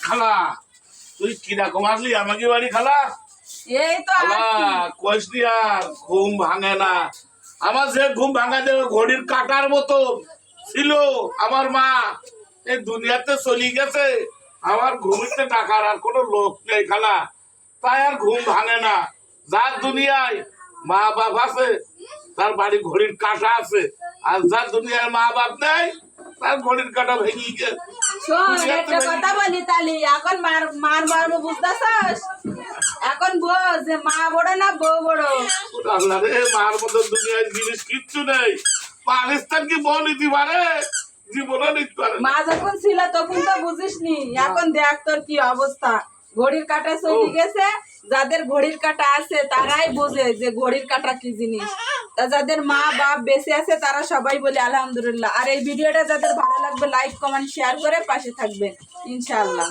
খালা তুই কিরকম আসলি আমাকে বাড়ি খালা? এই তো কইস নি আর ঘুম ভাঙে না আমার। যে ঘুম ভাঙা দেবে ঘড়ির কাটার মতো ছিল আমার মা, এই দুনিয়াতে চলে গেছে। আমার ঘুমিতে ডাকার আর কোনো লোক নেই খালা, তাই আর ঘুম ভাঙে না। যার দুনিয়ায় মা বাপ আছে তার বাড়ি ঘড়ির কাটা আছে, আর যার দুনিয়ায় মা বাপ নেই তার ঘড়ির কাটা ভেঙে গেছে। একটা কথা বলি তালি, এখন মার মারবো বুঝতেছস? এখন বোঝ যে মা বড় না বউ বড়। আল্লাহ রে, মার মতো দুনিয়ায় জিনিস কিচ্ছু নেই। পাকিস্তান কি বউ নিতে পারে? জীবনও নিতে পারে। মা যখন ছিল তখন তো বুঝিসনি, এখন দেখ তোর কি অবস্থা। ঘড়ির কাঁটা চলে গেছে, যাদের ঘড়ির কাঁটা আছে তারাই বোঝে যে ঘড়ির কাঁটা কি জিনিস। তা যাদের মা বাপ বেঁচে আছে তারা সবাই বলে আলহামদুলিল্লাহ। আর এই ভিডিওটা যাদের ভালো লাগবে লাইক কমেন্ট শেয়ার করে পাশে থাকবেন ইনশাআল্লাহ।